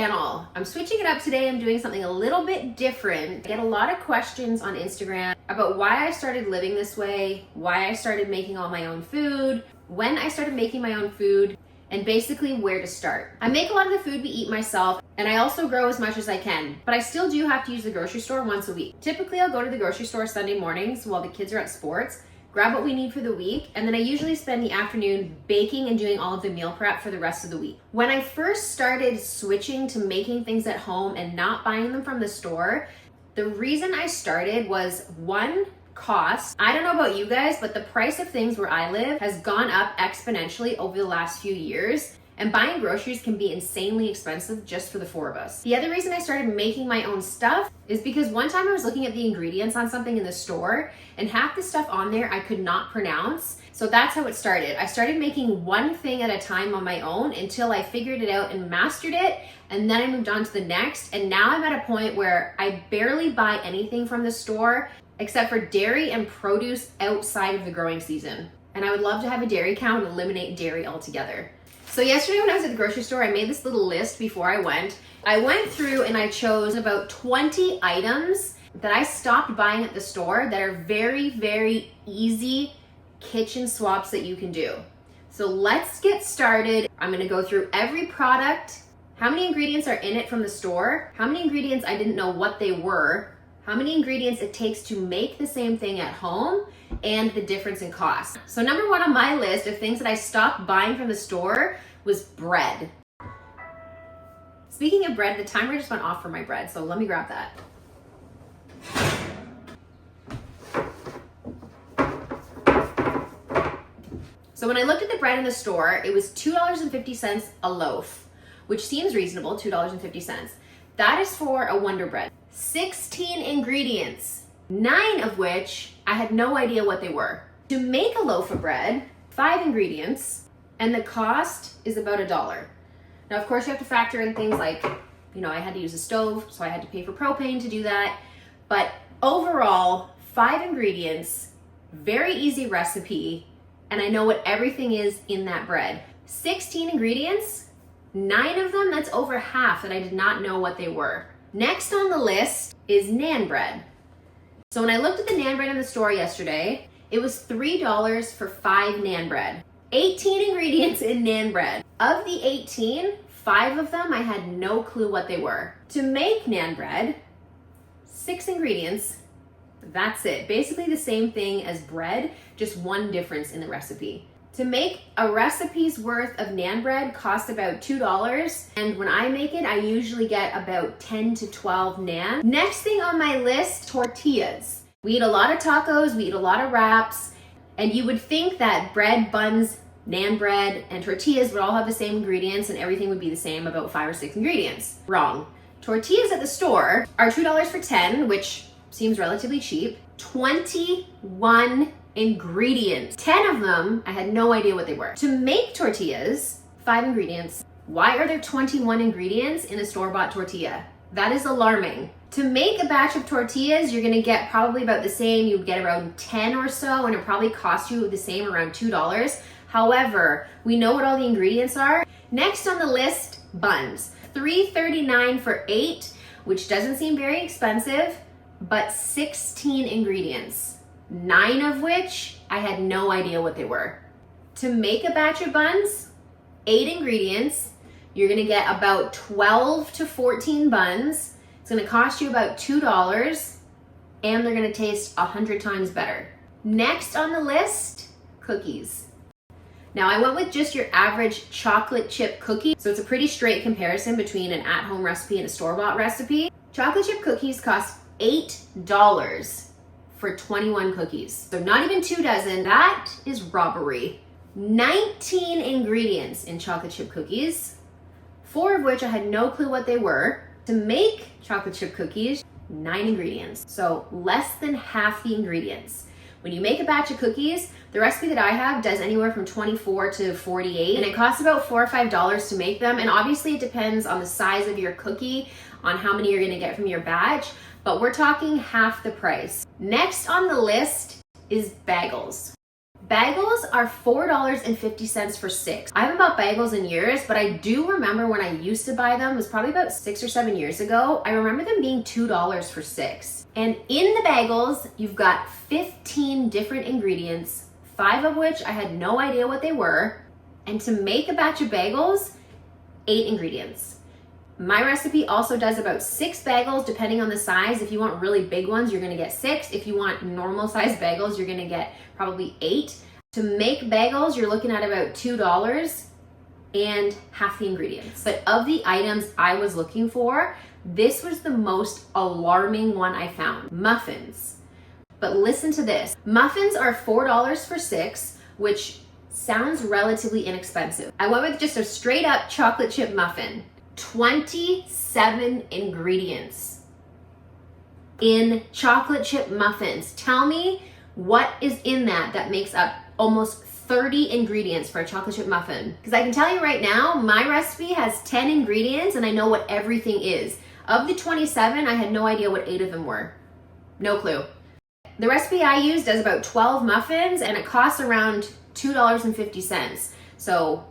channel. I'm switching it up today. I'm doing something a little bit different. I get a lot of questions on Instagram about why I started living this way, why I started making all my own food, when I started making my own food, and basically where to start. I make a lot of the food we eat myself, and I also grow as much as I can, but I still do have to use the grocery store once a week. Typically, I'll go to the grocery store Sunday mornings while the kids are at sports, grab what we need for the week, and then I usually spend the afternoon baking and doing all of the meal prep for the rest of the week. When I first started switching to making things at home and not buying them from the store, the reason I started was one, cost. I don't know about you guys, but the price of things where I live has gone up exponentially over the last few years, and buying groceries can be insanely expensive just for the four of us. The other reason I started making my own stuff is because one time I was looking at the ingredients on something in the store, and half the stuff on there I could not pronounce. So that's how it started. I started making one thing at a time on my own until I figured it out and mastered it, and then I moved on to the next, and now I'm at a point where I barely buy anything from the store except for dairy and produce outside of the growing season. And I would love to have a dairy cow and eliminate dairy altogether. So yesterday when I was at the grocery store, I made this little list before I went. I went through and I chose about 20 items that I stopped buying at the store that are very, very easy kitchen swaps that you can do. So let's get started. I'm gonna go through every product, how many ingredients are in it from the store, how many ingredients I didn't know what they were, how many ingredients it takes to make the same thing at home, and the difference in cost. So number one on my list of things that I stopped buying from the store was bread. Speaking of bread, the timer just went off for my bread, so let me grab that. So when I looked at the bread in the store, it was $2.50 a loaf, which seems reasonable, $2.50. That is for a Wonder Bread. 16 ingredients, 9 of which I had no idea what they were. To make a loaf of bread, 5 ingredients, and the cost is about $1. Now, of course, you have to factor in things like, I had to use a stove, so I had to pay for propane to do that. But overall, 5 ingredients, very easy recipe, and I know what everything is in that bread. 16 ingredients, 9 of them, that's over half that I did not know what they were. Next on the list is naan bread. So when I looked at the naan bread in the store yesterday, it was $3 for 5 naan bread. 18 ingredients in naan bread. Of the 18, 5 of them I had no clue what they were. To make naan bread, 6 ingredients, that's it. Basically the same thing as bread, just one difference in the recipe. To make a recipe's worth of naan bread costs about $2, and when I make it, I usually get about 10 to 12 naan. Next thing on my list, tortillas. We eat a lot of tacos, we eat a lot of wraps, and you would think that bread, buns, naan bread, and tortillas would all have the same ingredients and everything would be the same, about 5 or 6 ingredients. Wrong. Tortillas at the store are $2 for 10, which seems relatively cheap. 21 ingredients. 10 of them, I had no idea what they were. To make tortillas, 5 ingredients. Why are there 21 ingredients in a store-bought tortilla? That is alarming. To make a batch of tortillas, you're gonna get probably about the same. You would get around 10 or so, and it probably costs you the same, around $2. However, we know what all the ingredients are. Next on the list, buns. $3.39 for 8, which doesn't seem very expensive, but 16 ingredients. 9 of which I had no idea what they were. To make a batch of buns, 8 ingredients, you're gonna get about 12 to 14 buns. It's gonna cost you about $2, and they're gonna taste 100 times better. Next on the list, cookies. Now I went with just your average chocolate chip cookie, so it's a pretty straight comparison between an at-home recipe and a store-bought recipe. Chocolate chip cookies cost $8 for 21 cookies. So not even 2 dozen, that is robbery. 19 ingredients in chocolate chip cookies, 4 of which I had no clue what they were. To make chocolate chip cookies, 9 ingredients, so less than half the ingredients. When you make a batch of cookies, the recipe that I have does anywhere from 24 to 48, and it costs about $4 or $5 to make them, and obviously it depends on the size of your cookie, on how many you're gonna get from your batch, but we're talking half the price. Next on the list is bagels. Bagels are $4.50 for 6. I haven't bought bagels in years, but I do remember when I used to buy them, it was probably about 6 or 7 years ago. I remember them being $2 for 6. And in the bagels, you've got 15 different ingredients, 5 of which I had no idea what they were. And to make a batch of bagels, 8 ingredients. My recipe also does about 6 bagels depending on the size. If you want really big ones, you're gonna get 6. If you want normal size bagels, you're gonna get probably 8. To make bagels, you're looking at about $2 and half the ingredients. But of the items I was looking for, this was the most alarming one I found. Muffins. But listen to this. Muffins are $4 for 6, which sounds relatively inexpensive. I went with just a straight up chocolate chip muffin. 27 ingredients in chocolate chip muffins. Tell me what is in that makes up almost 30 ingredients for a chocolate chip muffin. Because I can tell you right now, my recipe has 10 ingredients and I know what everything is. Of the 27, I had no idea what 8 of them were. No clue. The recipe I use does about 12 muffins and it costs around $2.50. So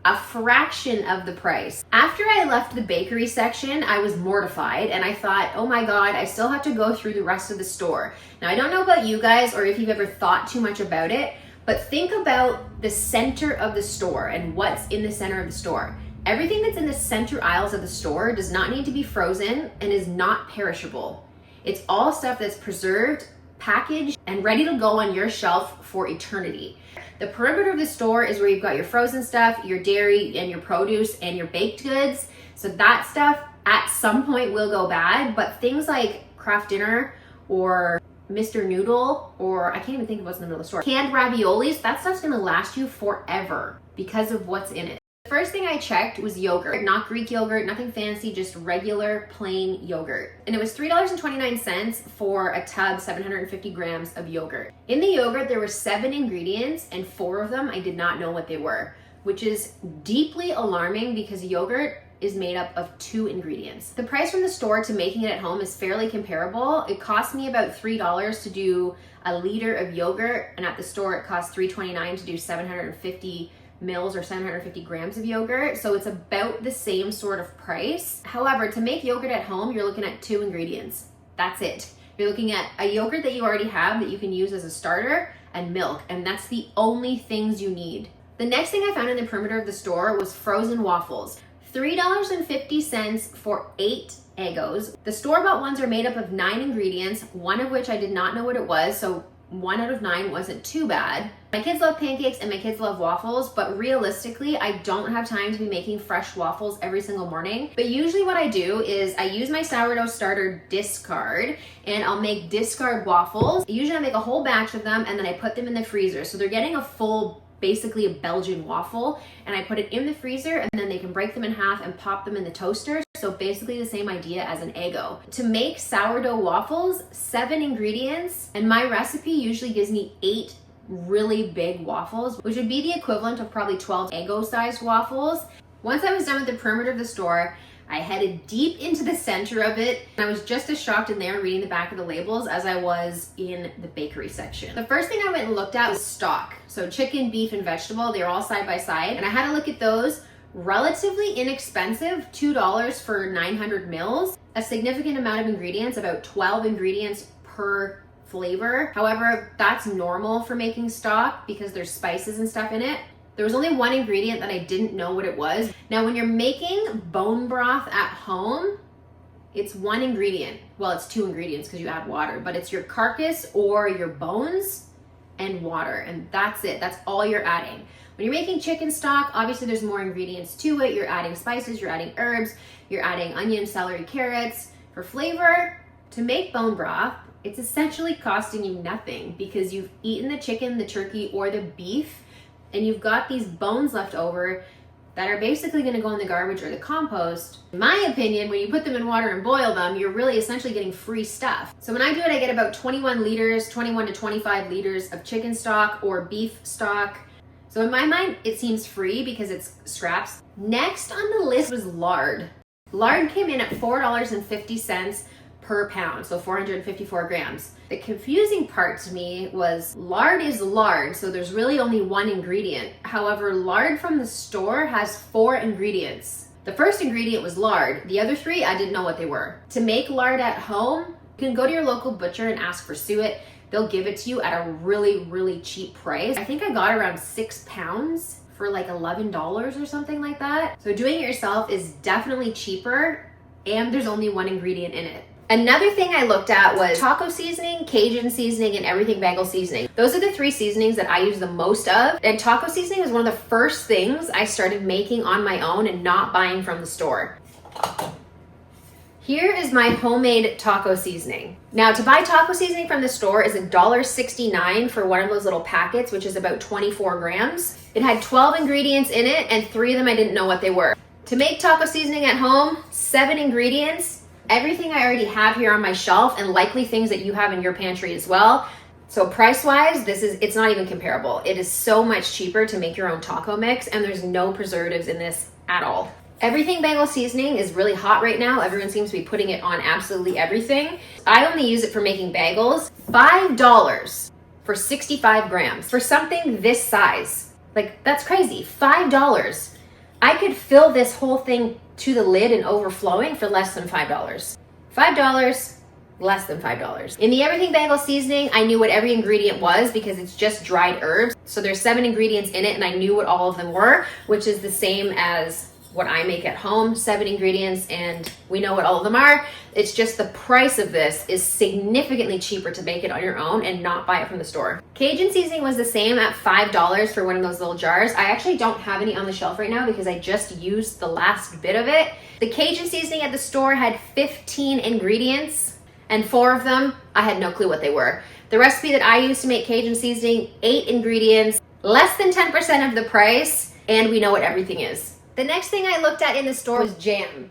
a fraction of the price. After I left the bakery section, I was mortified and I thought, oh my God, I still have to go through the rest of the store. Now, I don't know about you guys or if you've ever thought too much about it, but think about the center of the store and what's in the center of the store. Everything that's in the center aisles of the store does not need to be frozen and is not perishable. It's all stuff that's preserved, packaged, and ready to go on your shelf for eternity. The perimeter of the store is where you've got your frozen stuff, your dairy and your produce and your baked goods. So that stuff at some point will go bad, but things like Kraft Dinner or Mr. Noodle, or I can't even think of what's in the middle of the store, canned raviolis, that stuff's gonna last you forever because of what's in it. The first thing I checked was yogurt, not Greek yogurt, nothing fancy, just regular plain yogurt. And it was $3.29 for a tub, 750 grams of yogurt. In the yogurt, there were 7 ingredients and 4 of them I did not know what they were, which is deeply alarming because yogurt is made up of 2 ingredients. The price from the store to making it at home is fairly comparable. It cost me about $3 to do a liter of yogurt, and at the store it cost $3.29 to do 750 mils or 750 grams of yogurt. So it's about the same sort of price. However, to make yogurt at home, you're looking at 2 ingredients. That's it. You're looking at a yogurt that you already have that you can use as a starter and milk, and that's the only things you need. The next thing I found in the perimeter of the store was frozen waffles. $3.50 for 8 Eggos. The store-bought ones are made up of 9 ingredients, one of which I did not know what it was, so 1 out of 9 wasn't too bad. My kids love pancakes and my kids love waffles, but realistically, I don't have time to be making fresh waffles every single morning. But usually what I do is I use my sourdough starter discard and I'll make discard waffles. Usually I make a whole batch of them and then I put them in the freezer. So they're getting a full, basically a Belgian waffle, and I put it in the freezer and then they can break them in half and pop them in the toaster. So basically the same idea as an Eggo. To make sourdough waffles, 7 ingredients, and my recipe usually gives me 8 really big waffles, which would be the equivalent of probably 12 Eggo-sized waffles. Once I was done with the perimeter of the store, I headed deep into the center of it, and I was just as shocked in there reading the back of the labels as I was in the bakery section. The first thing I went and looked at was stock. So chicken, beef, and vegetable, they're all side by side, and I had to look at those. Relatively inexpensive, $2 for 900 mils. A significant amount of ingredients, about 12 ingredients per flavor. However, that's normal for making stock because there's spices and stuff in it. There was only 1 ingredient that I didn't know what it was. Now, when you're making bone broth at home, it's 1 ingredient. Well, it's 2 ingredients because you add water, but it's your carcass or your bones and water, and that's it. That's all you're adding. When you're making chicken stock, obviously there's more ingredients to it. You're adding spices, you're adding herbs, you're adding onion, celery, carrots for flavor. To make bone broth, it's essentially costing you nothing because you've eaten the chicken, the turkey, or the beef, and you've got these bones left over that are basically gonna go in the garbage or the compost. In my opinion, when you put them in water and boil them, you're really essentially getting free stuff. So when I do it, I get about 21 to 25 liters of chicken stock or beef stock. So in my mind, it seems free because it's scraps. Next on the list was lard. Lard came in at $4.50 per pound, so 454 grams. The confusing part to me was lard is lard, so there's really only one ingredient. However, lard from the store has 4 ingredients. The first ingredient was lard. The other 3, I didn't know what they were. To make lard at home, you can go to your local butcher and ask for suet. They'll give it to you at a really, really cheap price. I think I got around 6 pounds for like $11 or something like that. So doing it yourself is definitely cheaper, and there's only one ingredient in it. Another thing I looked at was taco seasoning, Cajun seasoning, and everything bagel seasoning. Those are the 3 seasonings that I use the most of. And taco seasoning is one of the first things I started making on my own and not buying from the store. Here is my homemade taco seasoning. Now, to buy taco seasoning from the store is $1.69 for one of those little packets, which is about 24 grams. It had 12 ingredients in it, and 3 of them I didn't know what they were. To make taco seasoning at home, 7 ingredients, everything I already have here on my shelf, and likely things that you have in your pantry as well. So price-wise, it's not even comparable. It is so much cheaper to make your own taco mix, and there's no preservatives in this at all. Everything bagel seasoning is really hot right now. Everyone seems to be putting it on absolutely everything. I only use it for making bagels. $5 for 65 grams for something this size. Like, that's crazy. $5. I could fill this whole thing to the lid and overflowing for less than $5. $5, less than $5. In the everything bagel seasoning, I knew what every ingredient was because it's just dried herbs. So there's 7 ingredients in it, and I knew what all of them were, which is the same as what I make at home, 7 ingredients, and we know what all of them are. It's just the price of this is significantly cheaper to make it on your own and not buy it from the store. Cajun seasoning was the same at $5 for one of those little jars. I actually don't have any on the shelf right now because I just used the last bit of it. The Cajun seasoning at the store had 15 ingredients, and 4 of them, I had no clue what they were. The recipe that I used to make Cajun seasoning, 8 ingredients, less than 10% of the price, and we know what everything is. The next thing I looked at in the store was jam.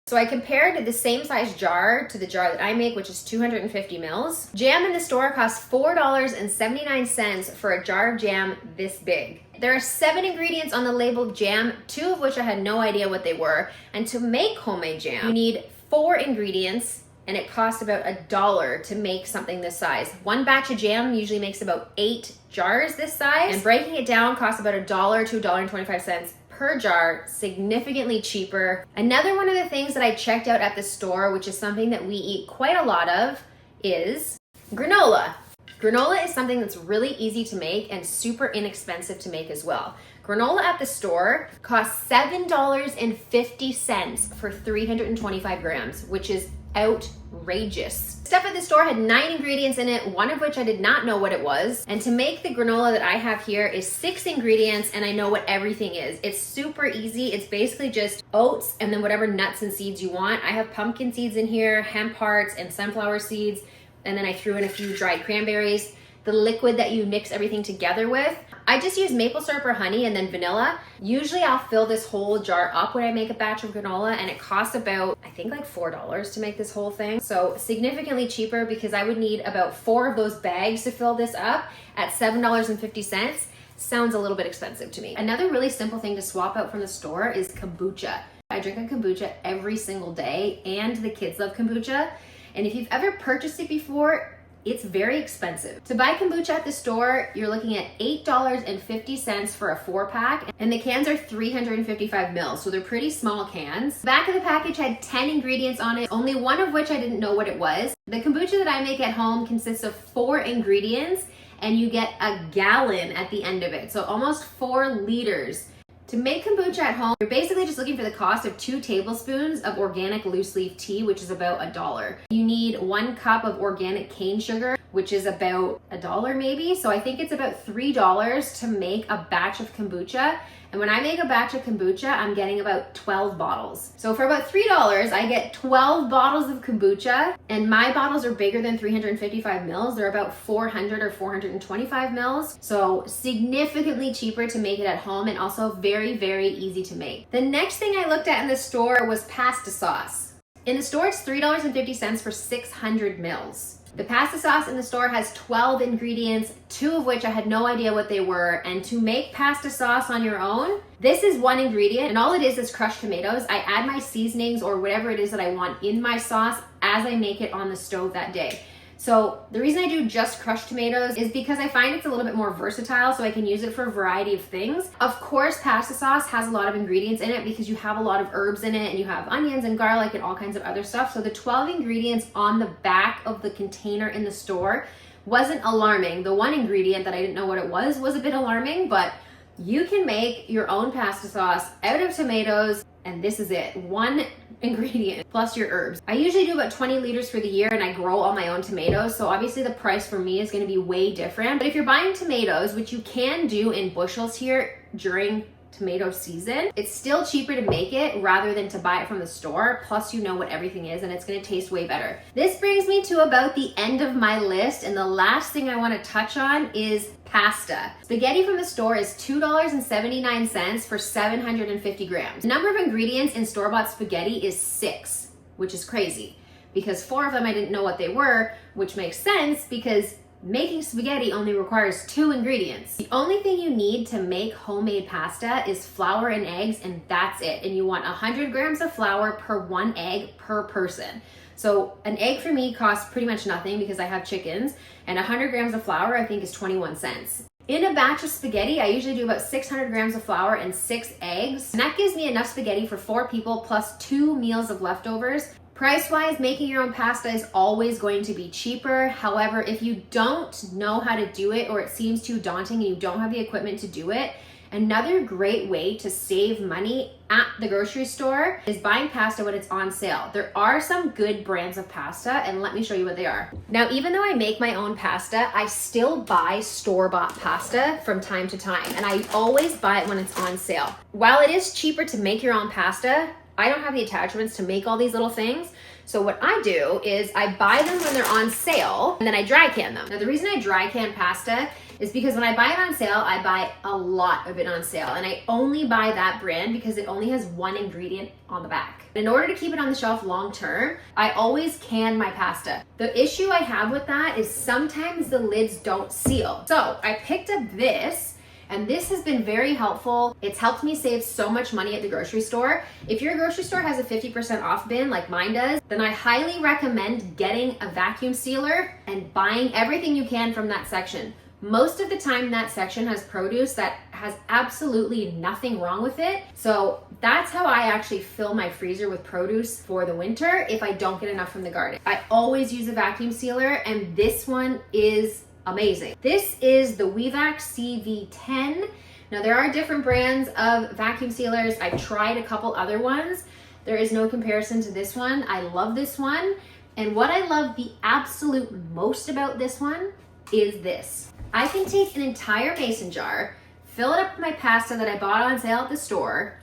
So I compared the same size jar to the jar that I make, which is 250 mils. Jam in the store costs $4.79 for a jar of jam this big. There are 7 ingredients on the labeled jam, 2 of which I had no idea what they were. And to make homemade jam, you need 4 ingredients, and it costs about $1 to make something this size. One batch of jam usually makes about 8 jars this size, and breaking it down costs about $1 to $1.25 per jar, significantly cheaper. Another one of the things that I checked out at the store, which is something that we eat quite a lot of, is granola. Granola is something that's really easy to make and super inexpensive to make as well. Granola at the store costs $7.50 for 325 grams, which is outrageous. Stuff at the store had 9 ingredients in it, one of which I did not know what it was. And to make the granola that I have here is 6 ingredients, and I know what everything is. It's super easy. It's basically just oats and then whatever nuts and seeds you want. I have pumpkin seeds in here, hemp hearts, and sunflower seeds. And then I threw in a few dried cranberries. The liquid that you mix everything together with, I just use maple syrup or honey and then vanilla. Usually I'll fill this whole jar up when I make a batch of granola, and it costs about, I think like $4 to make this whole thing. So significantly cheaper because I would need about 4 of those bags to fill this up at $7.50. Sounds a little bit expensive to me. Another really simple thing to swap out from the store is kombucha. I drink a kombucha every single day, and the kids love kombucha. And if you've ever purchased it before, it's very expensive. To buy kombucha at the store, you're looking at $8.50 for a 4-pack, and the cans are 355 mils, so they're pretty small cans. The back of the package had 10 ingredients on it, only one of which I didn't know what it was. The kombucha that I make at home consists of 4 ingredients, and you get a gallon at the end of it, so almost 4 liters. To make kombucha at home, you're basically just looking for the cost of 2 tablespoons of organic loose leaf tea, which is about $1. You need 1 cup of organic cane sugar, which is about $1 maybe. So I think it's about $3 to make a batch of kombucha. And when I make a batch of kombucha, I'm getting about 12 bottles. So for about $3, I get 12 bottles of kombucha, and my bottles are bigger than 355 mils. They're about 400 or 425 mils. So significantly cheaper to make it at home, and also very, very easy to make. The next thing I looked at in the store was pasta sauce. In the store, it's $3.50 for 600 mils. The pasta sauce in the store has 12 ingredients, 2 of which I had no idea what they were. And to make pasta sauce on your own, this is 1 ingredient, and all it is crushed tomatoes. I add my seasonings or whatever it is that I want in my sauce as I make it on the stove that day. So the reason I do just crushed tomatoes is because I find it's a little bit more versatile, so I can use it for a variety of things. Of course, pasta sauce has a lot of ingredients in it because you have a lot of herbs in it and you have onions and garlic and all kinds of other stuff. So the 12 ingredients on the back of the container in the store wasn't alarming. The one ingredient that I didn't know what it was a bit alarming, but you can make your own pasta sauce out of tomatoes, and this is it. One ingredient plus your herbs. I usually do about 20 liters for the year, and I grow all my own tomatoes, so obviously the price for me is going to be way different. But if you're buying tomatoes, which you can do in bushels here during tomato season, it's still cheaper to make it rather than to buy it from the store. Plus, you know what everything is, and it's going to taste way better. This brings me to about the end of my list, and the last thing I want to touch on is pasta. Spaghetti from the store is $2.79 for 750 grams. The number of ingredients in store-bought spaghetti is 6, which is crazy because 4 of them I didn't know what they were, which makes sense because making spaghetti only requires 2 ingredients. The only thing you need to make homemade pasta is flour and eggs, and that's it. And you want 100 grams of flour per 1 egg per person. So an egg for me costs pretty much nothing because I have chickens, and 100 grams of flour I think is 21 cents. In a batch of spaghetti, I usually do about 600 grams of flour and 6 eggs, and that gives me enough spaghetti for 4 people plus 2 meals of leftovers. Price-wise, making your own pasta is always going to be cheaper. However, if you don't know how to do it or it seems too daunting and you don't have the equipment to do it, another great way to save money at the grocery store is buying pasta when it's on sale. There are some good brands of pasta, and let me show you what they are. Now, even though I make my own pasta, I still buy store-bought pasta from time to time, and I always buy it when it's on sale. While it is cheaper to make your own pasta, I don't have the attachments to make all these little things. So what I do is I buy them when they're on sale and then I dry can them. Now the reason I dry can pasta is because when I buy it on sale, I buy a lot of it on sale, and I only buy that brand because it only has 1 ingredient on the back. In order to keep it on the shelf long term, I always can my pasta. The issue I have with that is sometimes the lids don't seal. So I picked up this, and this has been very helpful. It's helped me save so much money at the grocery store. If your grocery store has a 50% off bin like mine does, then I highly recommend getting a vacuum sealer and buying everything you can from that section. Most of the time that section has produce that has absolutely nothing wrong with it. So that's how I actually fill my freezer with produce for the winter if I don't get enough from the garden. I always use a vacuum sealer, and this one is amazing. This is the Vac CV10. Now there are different brands of vacuum sealers. I tried a couple other ones. There is no comparison to this one. I love this one. And what I love the absolute most about this one is this. I can take an entire mason jar, fill it up with my pasta that I bought on sale at the store,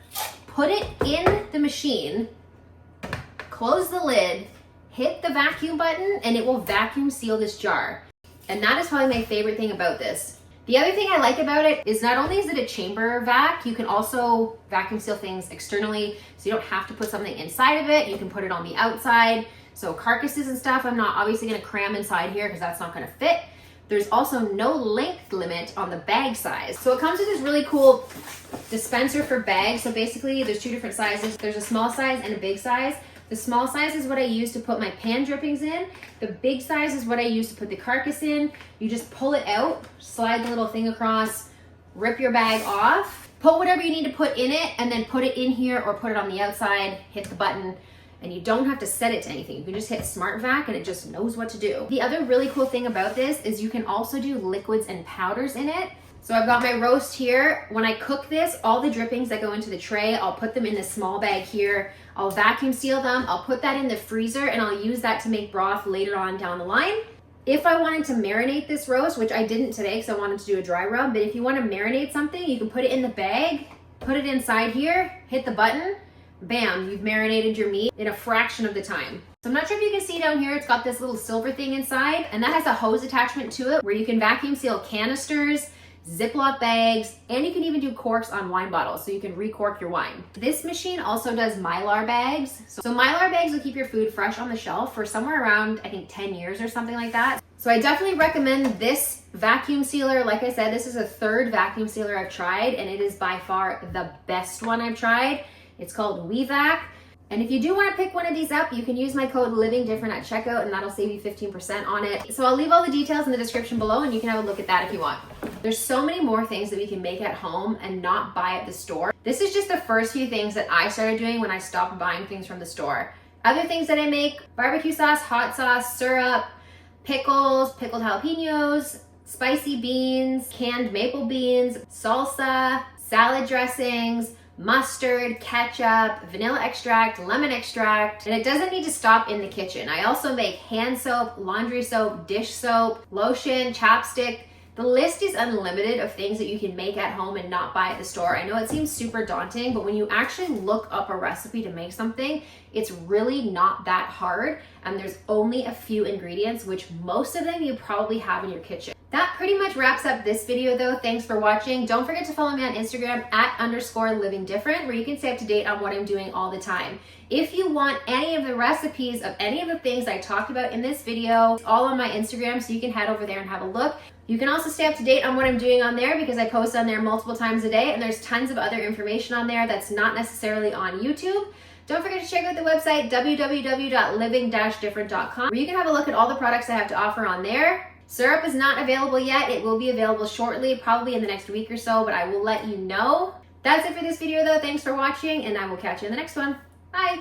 put it in the machine, close the lid, hit the vacuum button, and it will vacuum seal this jar. And that is probably my favorite thing about this. The other thing I like about it is not only is it a chamber vac, you can also vacuum seal things externally, so you don't have to put something inside of it. You can put it on the outside. So carcasses and stuff, I'm not obviously gonna cram inside here because that's not gonna fit. There's also no length limit on the bag size. So it comes with this really cool dispenser for bags. So basically there's 2 different sizes. There's a small size and a big size. The small size is what I use to put my pan drippings in. The big size is what I use to put the carcass in. You just pull it out, slide the little thing across, rip your bag off, put whatever you need to put in it, and then put it in here or put it on the outside, hit the button, and you don't have to set it to anything. You can just hit Smart Vac and it just knows what to do. The other really cool thing about this is you can also do liquids and powders in it. So I've got my roast here. When I cook this, all the drippings that go into the tray, I'll put them in this small bag here. I'll vacuum seal them. I'll put that in the freezer and I'll use that to make broth later on down the line. If I wanted to marinate this roast, which I didn't today because I wanted to do a dry rub, but if you want to marinate something, you can put it in the bag, put it inside here, hit the button, bam, you've marinated your meat in a fraction of the time. So I'm not sure if you can see down here, it's got this little silver thing inside, and that has a hose attachment to it where you can vacuum seal canisters, Ziploc bags, and you can even do corks on wine bottles, so you can recork your wine. This machine also does Mylar bags. So Mylar bags will keep your food fresh on the shelf for somewhere around, I think 10 years or something like that. So I definitely recommend this vacuum sealer. Like I said, this is a 3rd vacuum sealer I've tried, and it is by far the best one I've tried. It's called Vac. And if you do want to pick one of these up, you can use my code LIVINGDIFFERENT at checkout, and that'll save you 15% on it. So I'll leave all the details in the description below, and you can have a look at that if you want. There's so many more things that we can make at home and not buy at the store. This is just the first few things that I started doing when I stopped buying things from the store. Other things that I make: barbecue sauce, hot sauce, syrup, pickles, pickled jalapenos, spicy beans, canned maple beans, salsa, salad dressings, mustard, ketchup, vanilla extract, lemon extract, and it doesn't need to stop in the kitchen. I also make hand soap, laundry soap, dish soap, lotion, chapstick. The list is unlimited of things that you can make at home and not buy at the store. I know it seems super daunting, but when you actually look up a recipe to make something, it's really not that hard, and there's only a few ingredients, which most of them you probably have in your kitchen. That pretty much wraps up this video though. Thanks for watching. Don't forget to follow me on Instagram at _livingdifferent, where you can stay up to date on what I'm doing all the time. If you want any of the recipes of any of the things I talked about in this video, it's all on my Instagram, so you can head over there and have a look. You can also stay up to date on what I'm doing on there because I post on there multiple times a day, and there's tons of other information on there that's not necessarily on YouTube. Don't forget to check out the website www.living-different.com, where you can have a look at all the products I have to offer on there. Syrup is not available yet. It will be available shortly, probably in the next week or so, but I will let you know. That's it for this video though. Thanks for watching, and I will catch you in the next one. Bye.